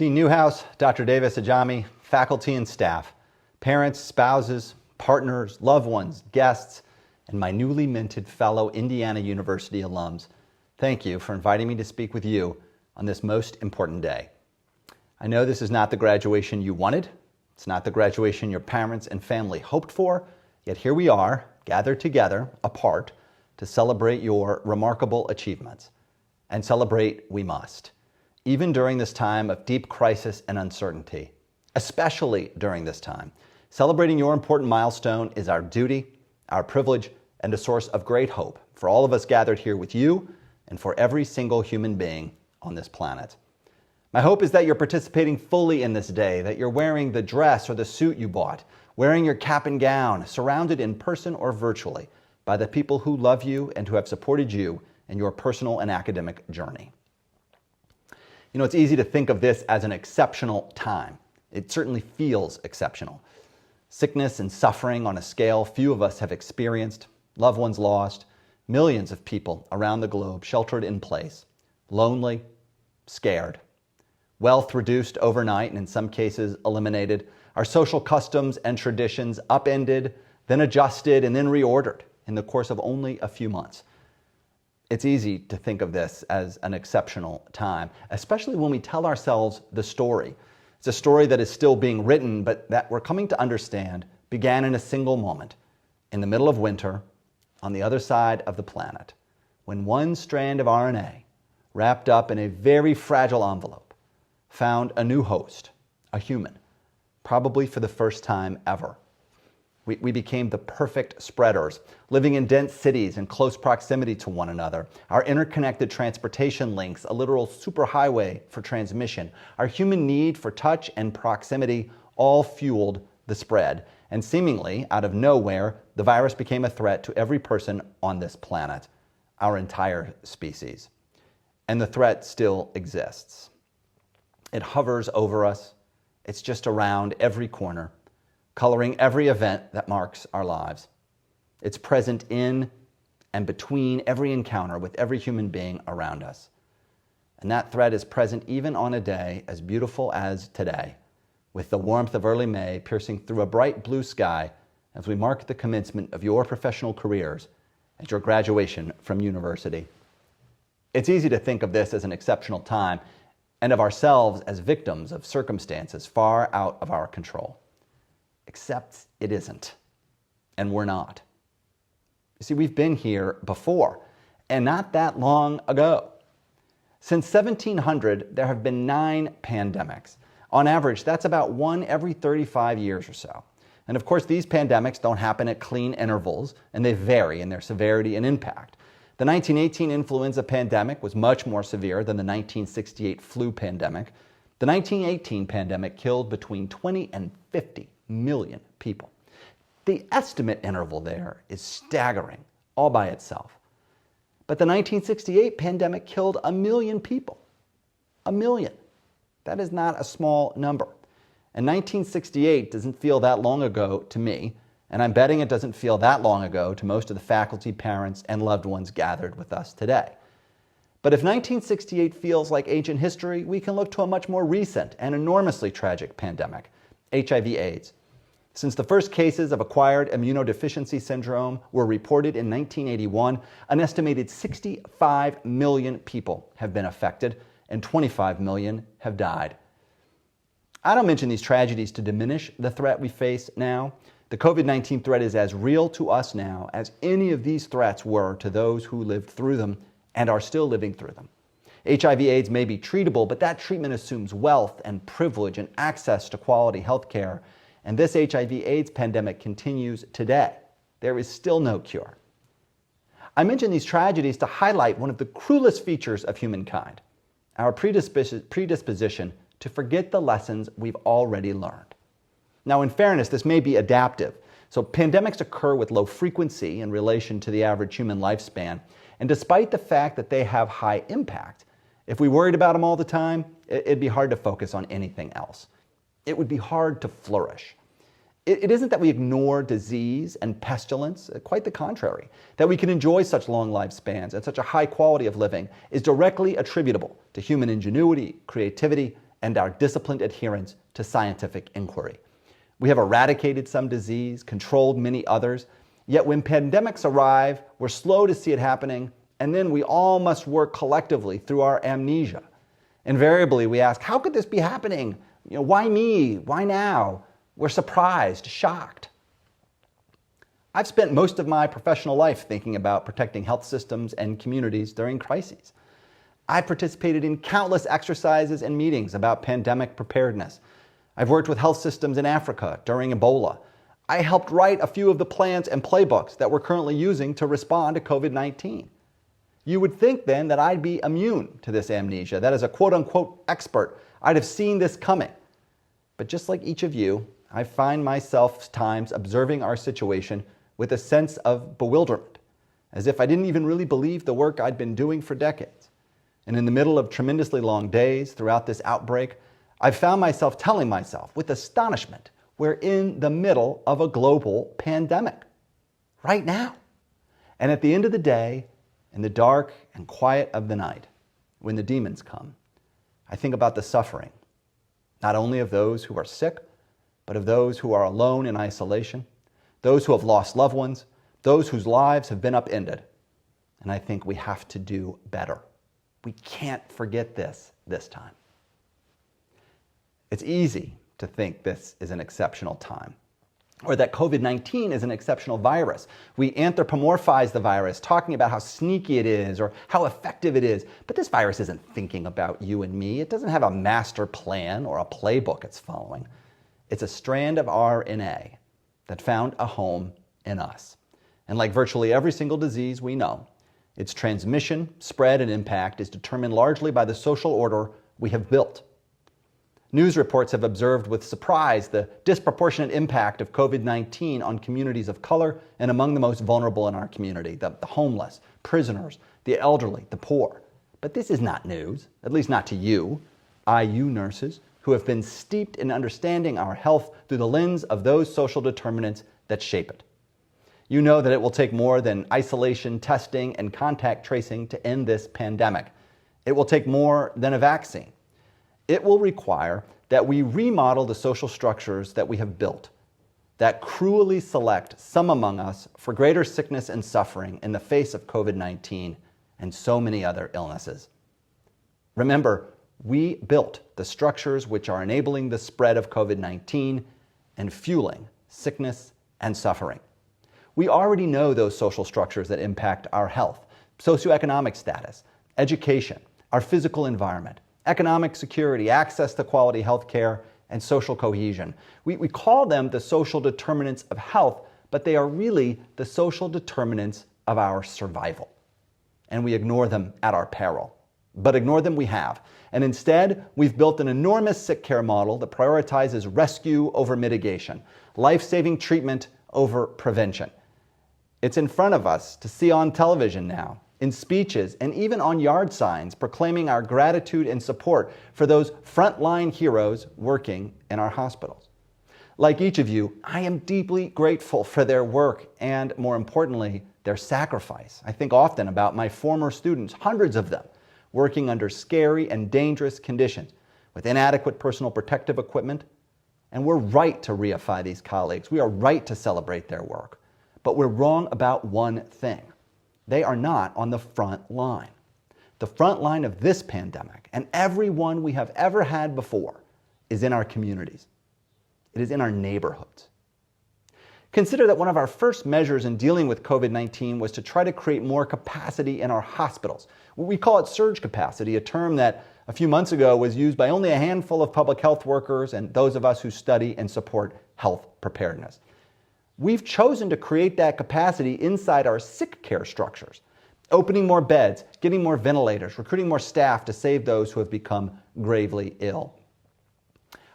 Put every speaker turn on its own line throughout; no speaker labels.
Dean Newhouse, Dr. Davis Ajami, faculty and staff, parents, spouses, partners, loved ones, guests, and my newly minted fellow Indiana University alums, thank you for inviting me to speak with you on this most important day. I know this is not the graduation you wanted. It's not the graduation your parents and family hoped for, yet here we are, gathered together, apart, to celebrate your remarkable achievements. And celebrate we must, even during this time of deep crisis and uncertainty, especially during this time. Celebrating your important milestone is our duty, our privilege, and a source of great hope for all of us gathered here with you and for every single human being on this planet. My hope is that you're participating fully in this day, that you're wearing the dress or the suit you bought, wearing your cap and gown, surrounded in person or virtually by the people who love you and who have supported you in your personal and academic journey. You know, it's easy to think of this as an exceptional time. It certainly feels exceptional. Sickness and suffering on a scale few of us have experienced, loved ones lost, millions of people around the globe sheltered in place, lonely, scared. Wealth reduced overnight and in some cases eliminated. Our social customs and traditions upended, then adjusted, and then reordered in the course of only a few months. It's easy to think of this as an exceptional time, especially when we tell ourselves the story. It's a story that is still being written, but that we're coming to understand began in a single moment, in the middle of winter, on the other side of the planet, when one strand of RNA, wrapped up in a very fragile envelope, found a new host, a human, probably for the first time ever. We became the perfect spreaders, living in dense cities in close proximity to one another. Our interconnected transportation links, a literal superhighway for transmission. Our human need for touch and proximity all fueled the spread. And seemingly, out of nowhere, the virus became a threat to every person on this planet, our entire species. And the threat still exists. It hovers over us. It's just around every corner, coloring every event that marks our lives. It's present in and between every encounter with every human being around us. And that threat is present even on a day as beautiful as today, with the warmth of early May piercing through a bright blue sky as we mark the commencement of your professional careers and your graduation from university. It's easy to think of this as an exceptional time and of ourselves as victims of circumstances far out of our control. Except it isn't, and we're not. You see, we've been here before, and not that long ago. Since 1700, there have been 9 pandemics. On average, that's about 1 every 35 years or so. And of course, these pandemics don't happen at clean intervals, and they vary in their severity and impact. The 1918 influenza pandemic was much more severe than the 1968 flu pandemic. The 1918 pandemic killed between 20 and 50 million people. The estimate interval there is staggering all by itself. But the 1968 pandemic killed 1 million people. 1 million. That is not a small number. And 1968 doesn't feel that long ago to me, and I'm betting it doesn't feel that long ago to most of the faculty, parents, and loved ones gathered with us today. But if 1968 feels like ancient history, we can look to a much more recent and enormously tragic pandemic, HIV/AIDS. Since the first cases of acquired immunodeficiency syndrome were reported in 1981, an estimated 65 million people have been affected and 25 million have died. I don't mention these tragedies to diminish the threat we face now. The COVID-19 threat is as real to us now as any of these threats were to those who lived through them and are still living through them. HIV/AIDS may be treatable, but that treatment assumes wealth and privilege and access to quality health care. And this HIV/AIDS pandemic continues today. There is still no cure. I mention these tragedies to highlight one of the cruelest features of humankind, our predisposition to forget the lessons we've already learned. Now, in fairness, this may be adaptive. So pandemics occur with low frequency in relation to the average human lifespan. And despite the fact that they have high impact, if we worried about them all the time, it'd be hard to focus on anything else. It would be hard to flourish. It isn't that we ignore disease and pestilence, quite the contrary. That we can enjoy such long lifespans and such a high quality of living is directly attributable to human ingenuity, creativity, and our disciplined adherence to scientific inquiry. We have eradicated some disease, controlled many others, yet when pandemics arrive, we're slow to see it happening, and then we all must work collectively through our amnesia. Invariably, we ask, how could this be happening? Why me? Why now? We're surprised, shocked. I've spent most of my professional life thinking about protecting health systems and communities during crises. I've participated in countless exercises and meetings about pandemic preparedness. I've worked with health systems in Africa during Ebola. I helped write a few of the plans and playbooks that we're currently using to respond to COVID-19. You would think then that I'd be immune to this amnesia, that as a quote-unquote expert, I'd have seen this coming. But just like each of you, I find myself times observing our situation with a sense of bewilderment, as if I didn't even really believe the work I'd been doing for decades. And in the middle of tremendously long days throughout this outbreak, I've found myself telling myself with astonishment, we're in the middle of a global pandemic right now. And at the end of the day, in the dark and quiet of the night, when the demons come, I think about the suffering, not only of those who are sick, but of those who are alone in isolation, those who have lost loved ones, those whose lives have been upended. And I think we have to do better. We can't forget this time. It's easy to think this is an exceptional time, or that COVID-19 is an exceptional virus. We anthropomorphize the virus, talking about how sneaky it is or how effective it is. But this virus isn't thinking about you and me. It doesn't have a master plan or a playbook it's following. It's a strand of RNA that found a home in us. And like virtually every single disease we know, its transmission, spread, and impact is determined largely by the social order we have built. News reports have observed with surprise the disproportionate impact of COVID-19 on communities of color and among the most vulnerable in our community, the homeless, prisoners, the elderly, the poor. But this is not news, at least not to you, IU nurses, who have been steeped in understanding our health through the lens of those social determinants that shape it. You know that it will take more than isolation, testing, and contact tracing to end this pandemic. It will take more than a vaccine. It will require that we remodel the social structures that we have built, that cruelly select some among us for greater sickness and suffering in the face of COVID-19 and so many other illnesses. Remember, we built the structures which are enabling the spread of COVID-19 and fueling sickness and suffering. We already know those social structures that impact our health, socioeconomic status, education, our physical environment, economic security, access to quality health care, and social cohesion. We call them the social determinants of health, but they are really the social determinants of our survival. And we ignore them at our peril. But ignore them we have. And instead, we've built an enormous sick care model that prioritizes rescue over mitigation, life-saving treatment over prevention. It's in front of us to see on television now, in speeches, and even on yard signs proclaiming our gratitude and support for those frontline heroes working in our hospitals. Like each of you, I am deeply grateful for their work and, more importantly, their sacrifice. I think often about my former students, hundreds of them, working under scary and dangerous conditions with inadequate personal protective equipment. And we're right to reify these colleagues. We are right to celebrate their work. But we're wrong about one thing. They are not on the front line. The front line of this pandemic, and every one we have ever had before, is in our communities. It is in our neighborhoods. Consider that one of our first measures in dealing with COVID-19 was to try to create more capacity in our hospitals. We call it surge capacity, a term that a few months ago was used by only a handful of public health workers and those of us who study and support health preparedness. We've chosen to create that capacity inside our sick care structures, opening more beds, getting more ventilators, recruiting more staff to save those who have become gravely ill.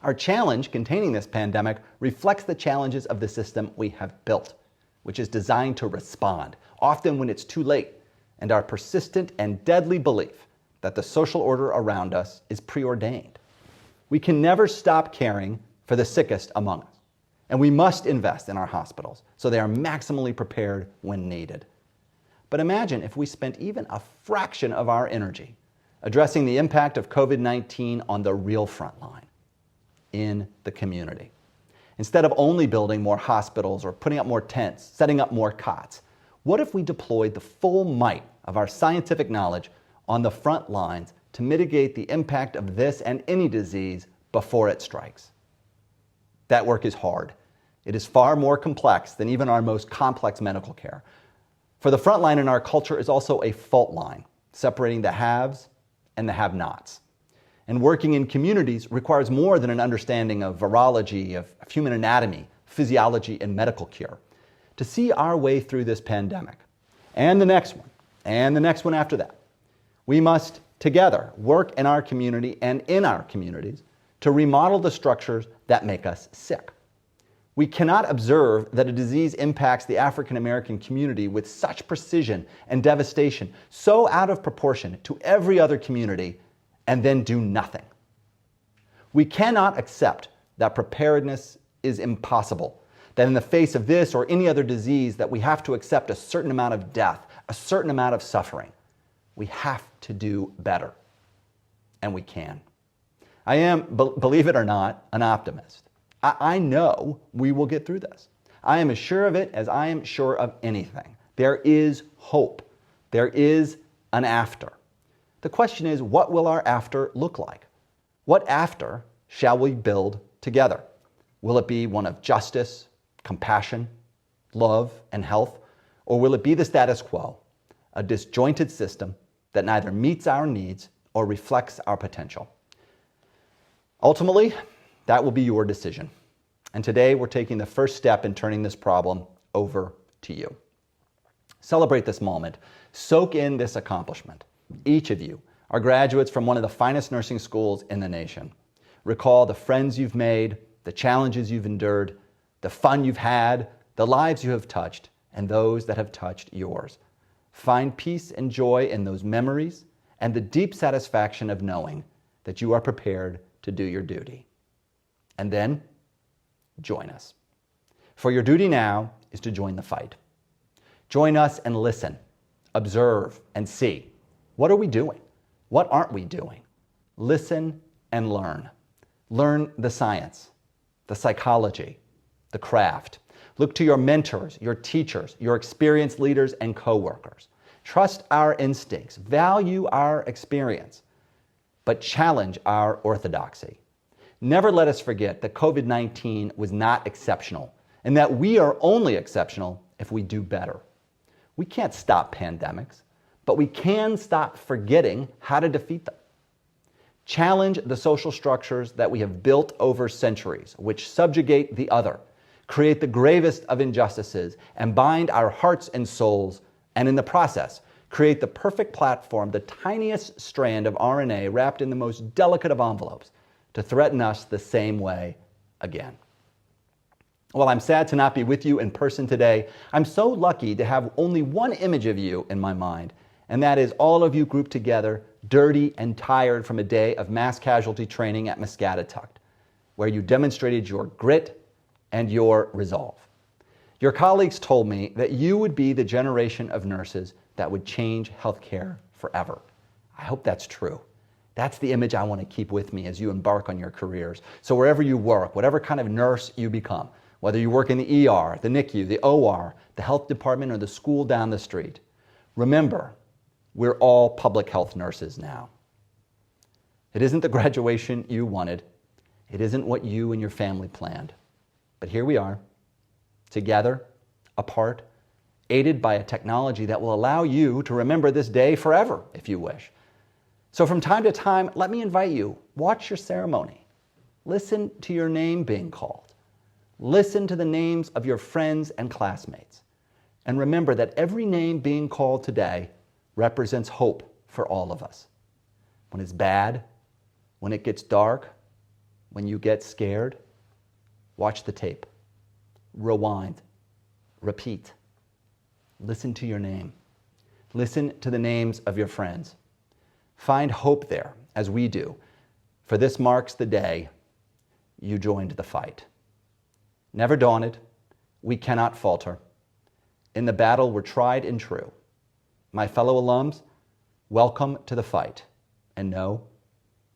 Our challenge containing this pandemic reflects the challenges of the system we have built, which is designed to respond, often when it's too late, and our persistent and deadly belief that the social order around us is preordained. We can never stop caring for the sickest among us, and we must invest in our hospitals so they are maximally prepared when needed. But imagine if we spent even a fraction of our energy addressing the impact of COVID-19 on the real front line, in the community. Instead of only building more hospitals or putting up more tents, setting up more cots, what if we deployed the full might of our scientific knowledge on the front lines to mitigate the impact of this and any disease before it strikes? That work is hard. It is far more complex than even our most complex medical care. For the front line in our culture is also a fault line, separating the haves and the have-nots. And working in communities requires more than an understanding of virology, of human anatomy, physiology, and medical cure. To see our way through this pandemic, and the next one, and the next one after that, we must together work in our community and in our communities to remodel the structures that make us sick. We cannot observe that a disease impacts the African American community with such precision and devastation, so out of proportion to every other community, and then do nothing. We cannot accept that preparedness is impossible, that in the face of this or any other disease that we have to accept a certain amount of death, a certain amount of suffering. We have to do better, and we can. I am, believe it or not, an optimist. I know we will get through this. I am as sure of it as I am sure of anything. There is hope. There is an after. The question is, what will our after look like? What after shall we build together? Will it be one of justice, compassion, love, and health? Or will it be the status quo, a disjointed system that neither meets our needs or reflects our potential? Ultimately, that will be your decision. And today we're taking the first step in turning this problem over to you. Celebrate this moment. Soak in this accomplishment. Each of you are graduates from one of the finest nursing schools in the nation. Recall the friends you've made, the challenges you've endured, the fun you've had, the lives you have touched, and those that have touched yours. Find peace and joy in those memories and the deep satisfaction of knowing that you are prepared to do your duty. And then, join us. For your duty now is to join the fight. Join us and listen, observe, and see. What are we doing? What aren't we doing? Listen and learn. Learn the science, the psychology, the craft. Look to your mentors, your teachers, your experienced leaders and coworkers. Trust our instincts, value our experience, but challenge our orthodoxy. Never let us forget that COVID-19 was not exceptional and that we are only exceptional if we do better. We can't stop pandemics, but we can stop forgetting how to defeat them. Challenge the social structures that we have built over centuries, which subjugate the other, create the gravest of injustices, and bind our hearts and souls, and in the process, create the perfect platform, the tiniest strand of RNA wrapped in the most delicate of envelopes, to threaten us the same way again. While I'm sad to not be with you in person today, I'm so lucky to have only one image of you in my mind, and that is all of you grouped together, dirty and tired from a day of mass casualty training at Muscatatuck, where you demonstrated your grit and your resolve. Your colleagues told me that you would be the generation of nurses that would change healthcare forever. I hope that's true. That's the image I want to keep with me as you embark on your careers. So wherever you work, whatever kind of nurse you become, whether you work in the ER, the NICU, the OR, the health department, or the school down the street, remember, we're all public health nurses now. It isn't the graduation you wanted. It isn't what you and your family planned. But here we are, together, apart, aided by a technology that will allow you to remember this day forever, if you wish. So from time to time, let me invite you, watch your ceremony. Listen to your name being called. Listen to the names of your friends and classmates. And remember that every name being called today represents hope for all of us. When it's bad, when it gets dark, when you get scared, watch the tape. Rewind. Repeat. Listen to your name. Listen to the names of your friends. Find hope there, as we do, for this marks the day you joined the fight. Never daunted, we cannot falter. In the battle, we're tried and true. My fellow alums, welcome to the fight. and know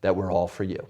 that we're all for you.